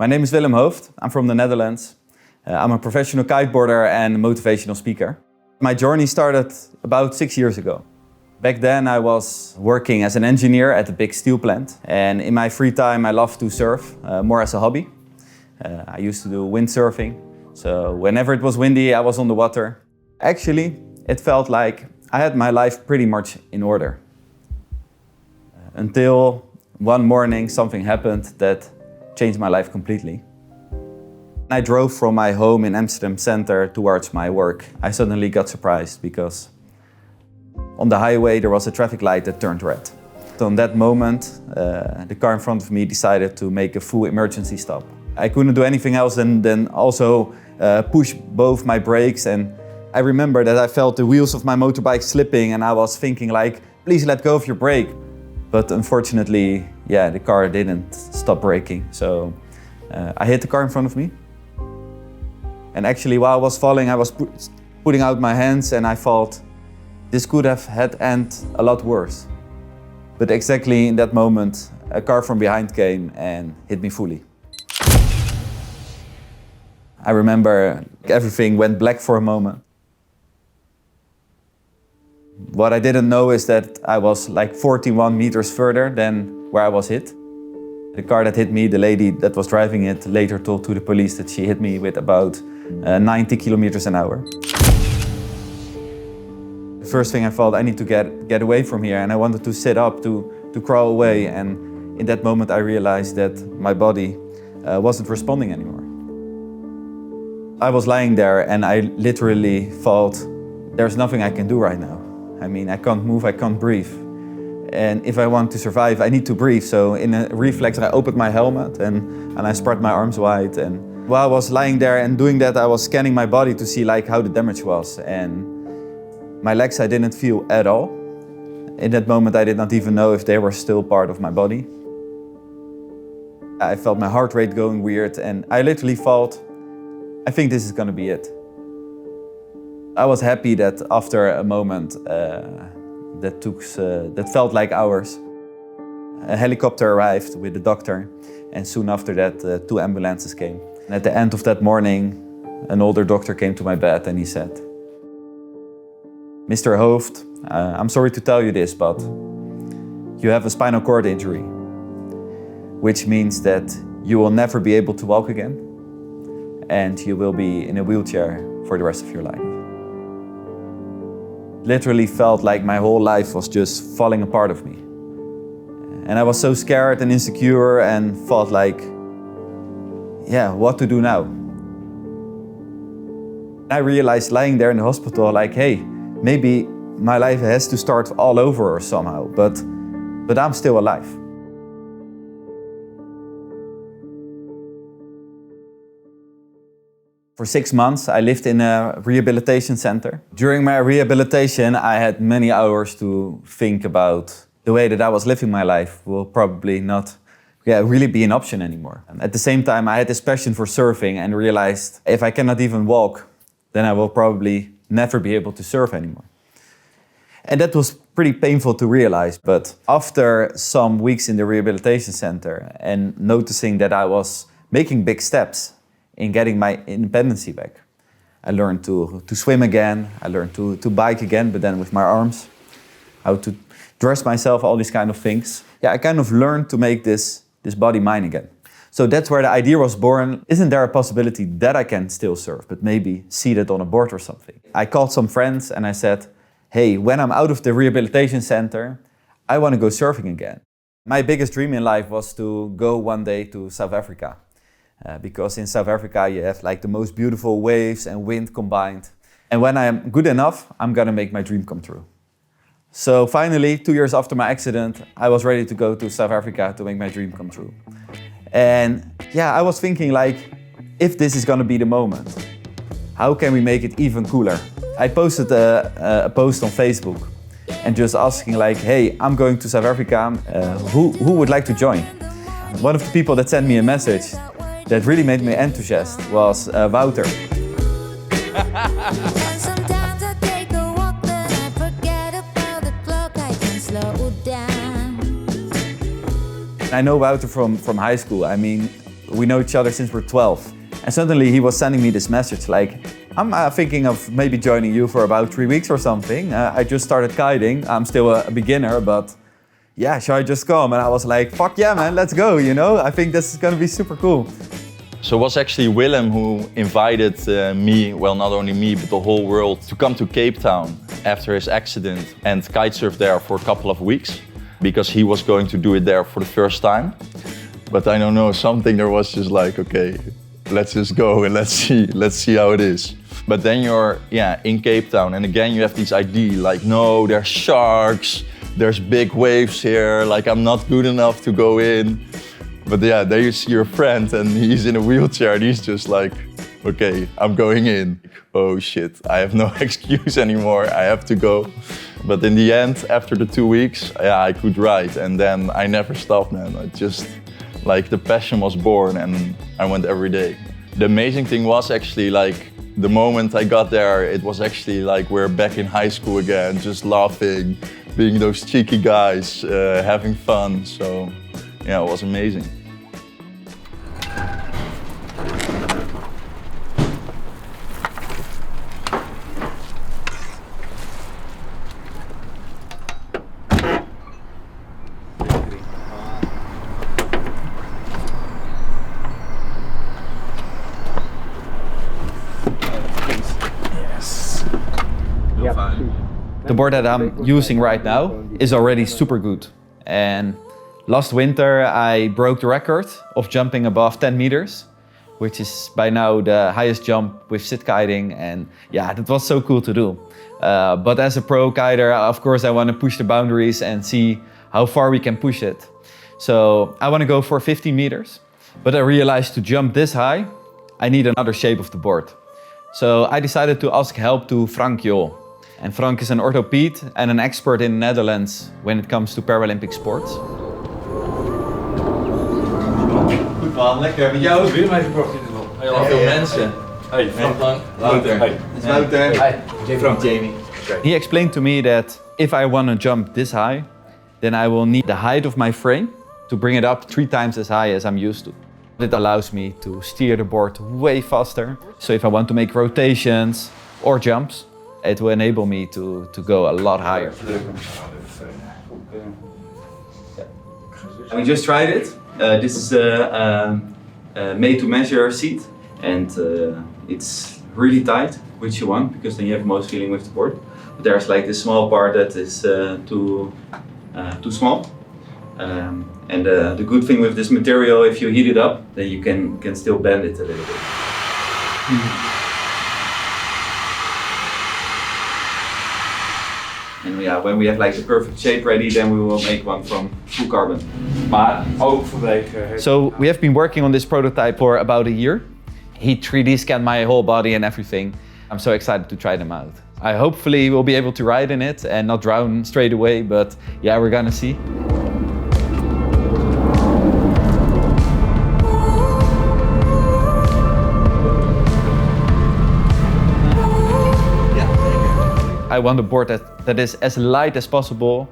My name is Willem Hooft. I'm from the Netherlands. I'm a professional kiteboarder and motivational speaker. My journey started about 6 years ago. Back then I was working as an engineer at a big steel plant, and in my free time I loved to surf, more as a hobby. I used to do windsurfing, so whenever it was windy I was on the water. Actually, it felt like I had my life pretty much in order. Until one morning something happened that changed my life completely. I drove from my home in Amsterdam Center towards my work. I suddenly got surprised because on the highway there was a traffic light that turned red. On that moment, the car in front of me decided to make a full emergency stop. I couldn't do anything else than also push both my brakes, and I remember that I felt the wheels of my motorbike slipping and I was thinking like, please let go of your brake. But unfortunately, the car didn't stop braking. So I hit the car in front of me. And actually while I was falling, I was putting out my hands and I thought, this could have ended a lot worse. But exactly in that moment, a car from behind came and hit me fully. I remember everything went black for a moment. What I didn't know is that I was like 41 meters further than where I was hit. The car that hit me, the lady that was driving it later told to the police that she hit me with about 90 kilometers an hour. The first thing I thought, I need to get away from here, and I wanted to sit up to crawl away, and in that moment I realized that my body wasn't responding anymore. I was lying there and I literally thought, there's nothing I can do right now. I mean, I can't move, I can't breathe. And if I want to survive, I need to breathe. So in a reflex, I opened my helmet and I spread my arms wide. And while I was lying there and doing that, I was scanning my body to see like how the damage was. And my legs I didn't feel at all. In that moment, I did not even know if they were still part of my body. I felt my heart rate going weird, and I literally thought, I think this is gonna be it. I was happy that after a moment that felt like hours, a helicopter arrived with the doctor, and soon after that 2 ambulances came. And at the end of that morning, an older doctor came to my bed and he said, Mr. Hooft, I'm sorry to tell you this, but you have a spinal cord injury, which means that you will never be able to walk again, and you will be in a wheelchair for the rest of your life. Literally felt like my whole life was just falling apart of me. And I was so scared and insecure and thought like, what to do now? I realized lying there in the hospital like, hey, maybe my life has to start all over or somehow, but I'm still alive. For 6 months, I lived in a rehabilitation center. During my rehabilitation, I had many hours to think about the way that I was living my life will probably not really be an option anymore. And at the same time, I had this passion for surfing and realized if I cannot even walk, then I will probably never be able to surf anymore. And that was pretty painful to realize. But after some weeks in the rehabilitation center and noticing that I was making big steps in getting my independence back. I learned to swim again, I learned to bike again, but then with my arms, how to dress myself, all these kind of things. I kind of learned to make this body mine again. So that's where the idea was born. Isn't there a possibility that I can still surf, but maybe seated on a board or something? I called some friends and I said, hey, when I'm out of the rehabilitation center, I want to go surfing again. My biggest dream in life was to go one day to South Africa. Because in South Africa you have like the most beautiful waves and wind combined. And when I am good enough, I'm gonna make my dream come true. So finally, 2 years after my accident, I was ready to go to South Africa to make my dream come true. And I was thinking like, if this is gonna be the moment, how can we make it even cooler? I posted a post on Facebook and just asking like, hey, I'm going to South Africa, who would like to join? One of the people that sent me a message that really made me enthusiastic was Wouter. I know Wouter from high school. I mean, We know each other since we're 12. And suddenly he was sending me this message like, I'm thinking of maybe joining you for about 3 weeks or something. I just started kiting. I'm still a beginner, but yeah, shall I just come? And I was like, fuck yeah, man, let's go, you know? I think this is gonna be super cool. So it was actually Willem who invited me, well, not only me, but the whole world, to come to Cape Town after his accident and kitesurf there for a couple of weeks, because he was going to do it there for the first time. But I don't know, something there was just like, okay, let's just go and let's see how it is. But then you're, in Cape Town, and again you have this idea like, no, there's sharks, there's big waves here, like I'm not good enough to go in. But yeah, there you see your friend and he's in a wheelchair and he's just like, okay, I'm going in. Oh shit, I have no excuse anymore, I have to go. But in the end, after the 2 weeks, I could ride, and then I never stopped, man. I just, like, the passion was born and I went every day. The amazing thing was actually, like, the moment I got there, it was actually like we're back in high school again, just laughing, being those cheeky guys, having fun. So yeah, it was amazing. The board that I'm using right now is already super good. And last winter I broke the record of jumping above 10 meters, which is by now the highest jump with sitkiting, and yeah, that was so cool to do. But as a pro kiter, of course I want to push the boundaries and see how far we can push it. So I want to go for 15 meters, but I realized to jump this high, I need another shape of the board. So I decided to ask help to Frank Jol. And Frank is an orthoped and an expert in the Netherlands when it comes to Paralympic sports. Goed man, lekker. Met jou? Weer mij gebracht in de land. Heel veel mensen. Hey, Frank. Wouter. Hey. It's Wouter. Hi. Frank. Jamie. He explained to me that if I want to jump this high, then I will need the height of my frame to bring it up 3 times as high as I'm used to. It allows me to steer the board way faster. So if I want to make rotations or jumps, it will enable me to go a lot higher. We just tried it. This is a made-to-measure seat, and it's really tight, which you want, because then you have the most feeling with the board. But there's like this small part that is too small. And the good thing with this material, if you heat it up, then you can still bend it a little bit. And yeah, when we have like the perfect shape ready, then we will make one from full carbon. So we have been working on this prototype for about a year. He 3D scanned my whole body and everything. I'm so excited to try them out. I hopefully will be able to ride in it and not drown straight away, but yeah, we're gonna see. I want a board that is as light as possible,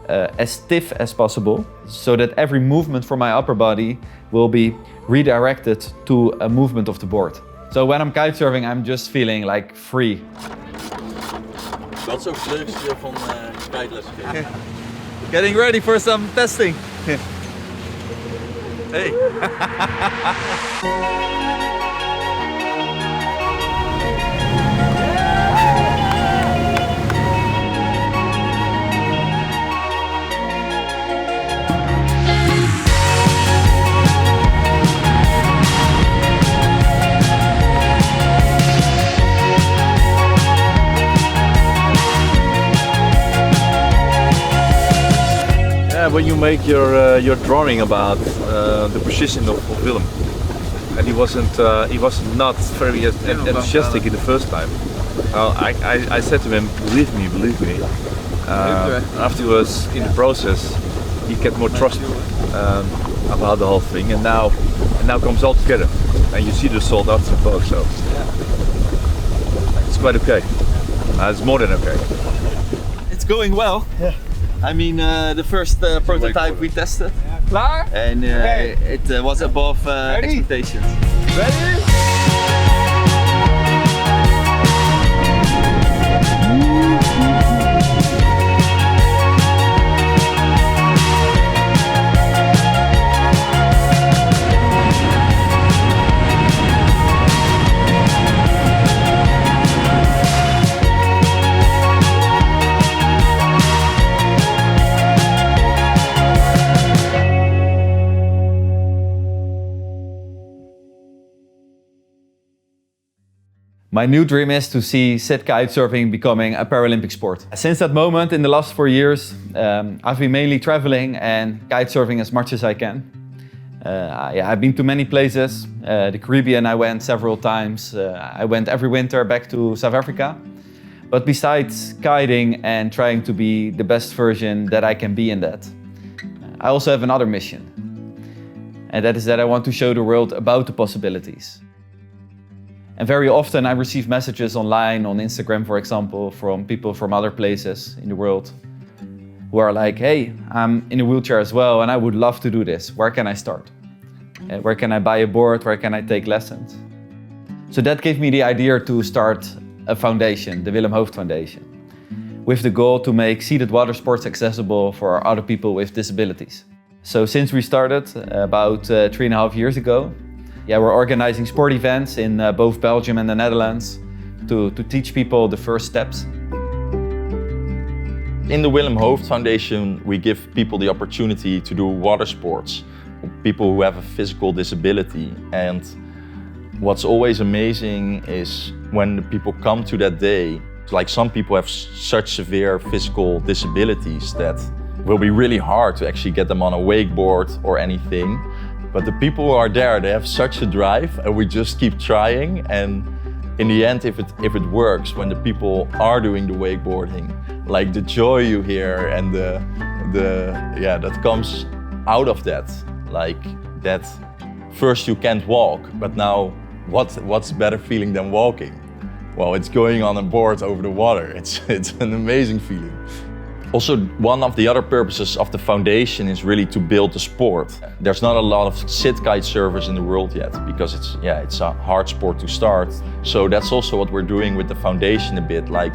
as stiff as possible, so that every movement from my upper body will be redirected to a movement of the board. So when I'm kitesurfing, I'm just feeling like free. Wat is ook het leukste van kiteles? Getting ready for some testing. Hey! When you make your drawing about the position of Willem, and he was not very enthusiastic in the first time. I said to him, believe me. Afterwards, in the process, he get more trust about the whole thing, and now comes all together, and you see the result after the both. So it's quite okay. It's more than okay. It's going well. Yeah. I mean, the first prototype we tested, Klaar? And it was above expectations. Ready? My new dream is to see sit kitesurfing becoming a Paralympic sport. Since that moment, in the last 4 years, I've been mainly traveling and kitesurfing as much as I can. I've been to many places. The Caribbean I went several times. I went every winter back to South Africa. But besides kiting and trying to be the best version that I can be in that, I also have another mission. And that is that I want to show the world about the possibilities. And very often I receive messages online, on Instagram for example, from people from other places in the world who are like, hey, I'm in a wheelchair as well and I would love to do this. Where can I start? Where can I buy a board? Where can I take lessons? So that gave me the idea to start a foundation, the Willem Hooft Foundation, with the goal to make seated water sports accessible for other people with disabilities. So since we started about 3.5 years ago, we're organizing sport events in both Belgium and the Netherlands to teach people the first steps. In the Willem Hooft Foundation, we give people the opportunity to do water sports, people who have a physical disability. And what's always amazing is when the people come to that day, like some people have such severe physical disabilities that will be really hard to actually get them on a wakeboard or anything. But the people who are there, they have such a drive and we just keep trying. And in the end, if it works, when the people are doing the wakeboarding, like the joy you hear and that comes out of that. Like that first you can't walk, but now what's better feeling than walking? Well, it's going on a board over the water. It's an amazing feeling. Also, one of the other purposes of the foundation is really to build the sport. There's not a lot of sit kite surfers in the world yet because it's a hard sport to start. So that's also what we're doing with the foundation a bit, like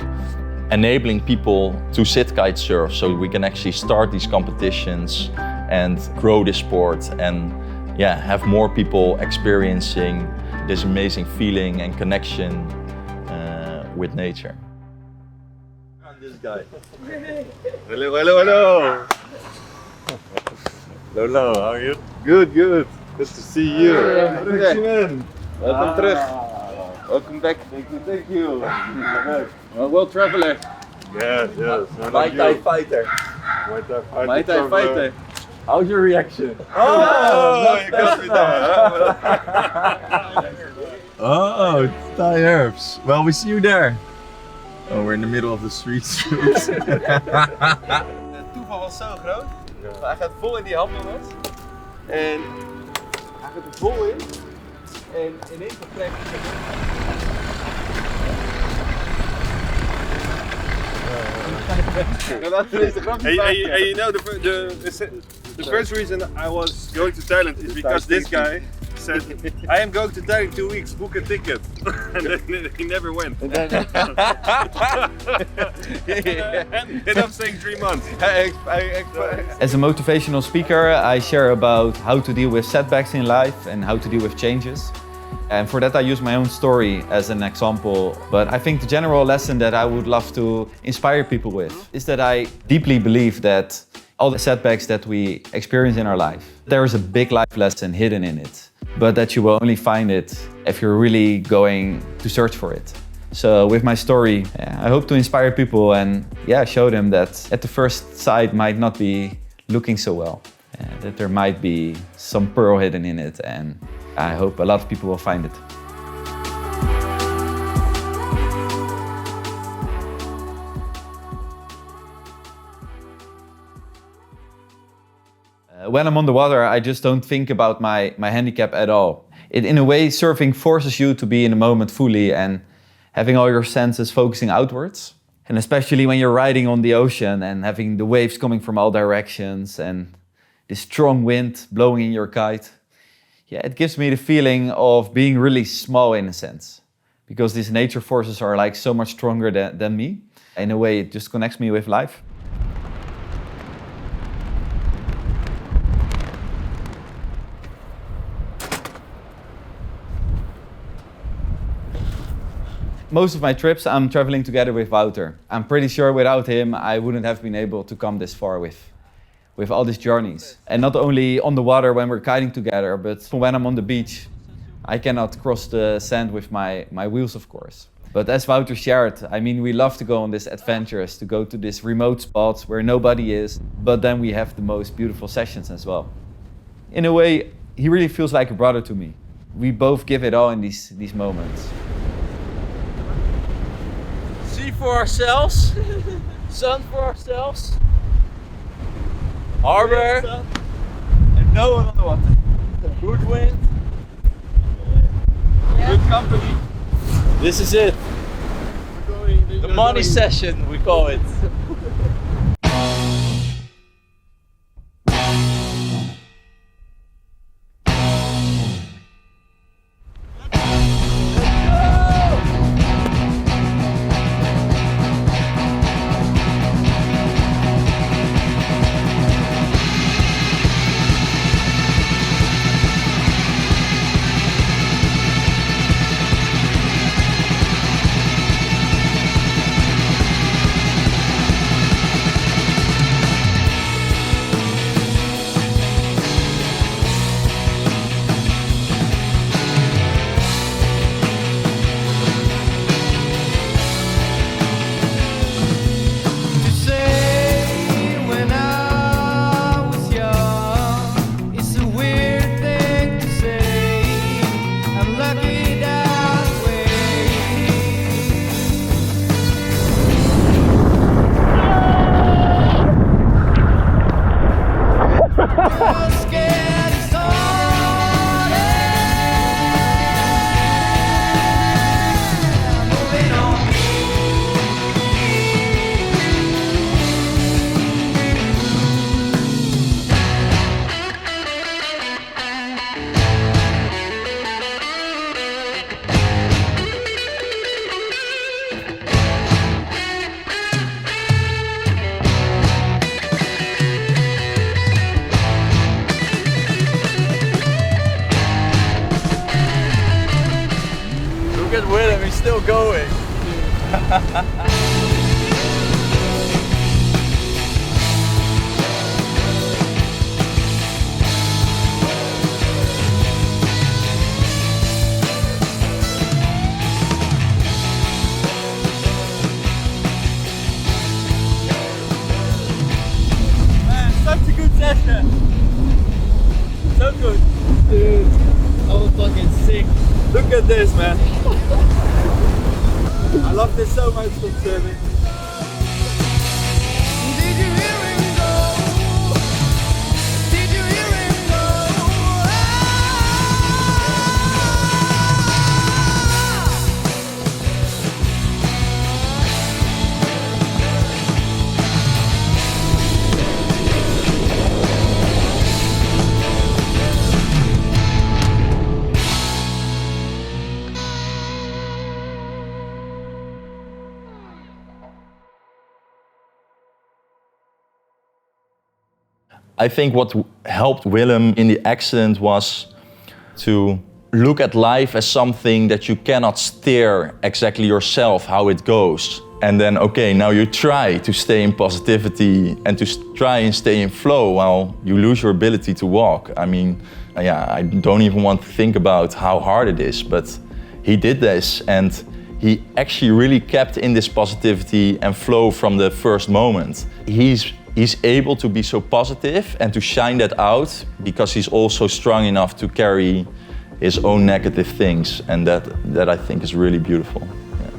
enabling people to sit kite surf so we can actually start these competitions and grow this sport and have more people experiencing this amazing feeling and connection with nature. This guy. Hello, hello, hello. Hello, how are you? Good, good. Good to see you. Welcome terug. Welcome back. Thank you. World traveler. Yes, yes. Muay Thai fighter. Muay Thai fighter. How's your reaction? Oh, you got me there. Oh, it's Thai herbs. Well, we see you there. Oh, we're in the middle of the street. Het toeval was zo groot. Hij gaat vol in die handballet. En hij gaat er vol in. En in één keer trekt hij Hey, you know the first reason I was going to Thailand is because this guy said, I am going to Thailand in 2 weeks, book a ticket. And then he never went. And ended up staying 3 months. As a motivational speaker, I share about how to deal with setbacks in life and how to deal with changes. And for that I use my own story as an example. But I think the general lesson that I would love to inspire people with is that I deeply believe that all the setbacks that we experience in our life, there is a big life lesson hidden in it. But that you will only find it if you're really going to search for it. So with my story, I hope to inspire people and show them that at the first sight might not be looking so well. That there might be some pearl hidden in it, and I hope a lot of people will find it. When I'm on the water, I just don't think about my handicap at all. In a way, surfing forces you to be in the moment fully and having all your senses focusing outwards. And especially when you're riding on the ocean and having the waves coming from all directions and this strong wind blowing in your kite. Yeah, it gives me the feeling of being really small in a sense, because these nature forces are like so much stronger than me. In a way, it just connects me with life. Most of my trips, I'm traveling together with Wouter. I'm pretty sure without him, I wouldn't have been able to come this far with all these journeys. And not only on the water when we're kiting together, but when I'm on the beach, I cannot cross the sand with my wheels, of course. But as Wouter shared, I mean, we love to go on these adventures, to go to these remote spots where nobody is, but then we have the most beautiful sessions as well. In a way, he really feels like a brother to me. We both give it all in these moments. Sea for ourselves, sun for ourselves, harbor, and no one on the water. Good wind, good company. This is it. The money session, we call it. Look at Willem, he's still going. Man, such a good session. So good. Dude, I was fucking sick. Look at this, man. I love this so much from swimming. Did you hear him go? Did you hear him go? I think what helped Willem in the accident was to look at life as something that you cannot steer exactly yourself how it goes. And then, okay, now you try to stay in positivity and to try and stay in flow while you lose your ability to walk. I mean, yeah, I don't even want to think about how hard it is, but he did this and he actually really kept in this positivity and flow from the first moment. He's able to be so positive and to shine that out because he's also strong enough to carry his own negative things, and that I think is really beautiful. Yeah.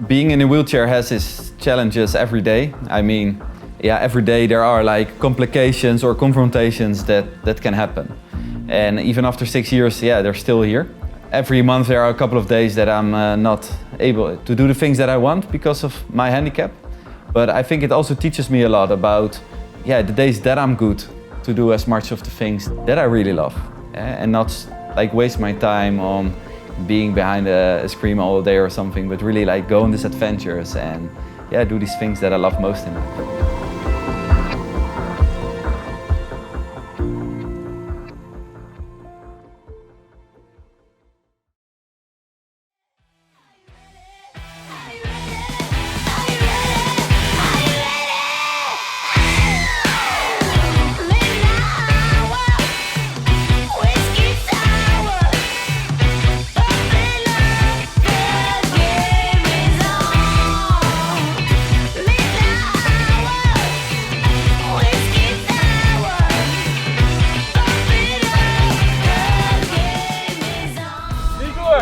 Being in a wheelchair has its challenges every day. I mean, yeah, every day there are like complications or confrontations that can happen. And even after 6 years, yeah, they're still here. Every month there are a couple of days that I'm not able to do the things that I want because of my handicap. But I think it also teaches me a lot about yeah, the days that I'm good to do as much of the things that I really love, and not like waste my time on being behind a screen all day or something, but really like go on these adventures and yeah, do these things that I love most in life.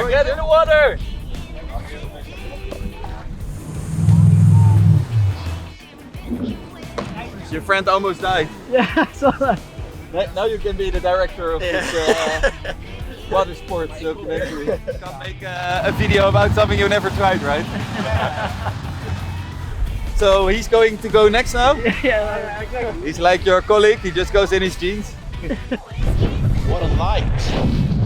Get in the water! Your friend almost died. Yeah, I saw that. Now you can be the director of this water sports documentary. You can't make a video about something you never tried, right? So he's going to go next now? Yeah, exactly. He's like your colleague, he just goes in his jeans. What a light!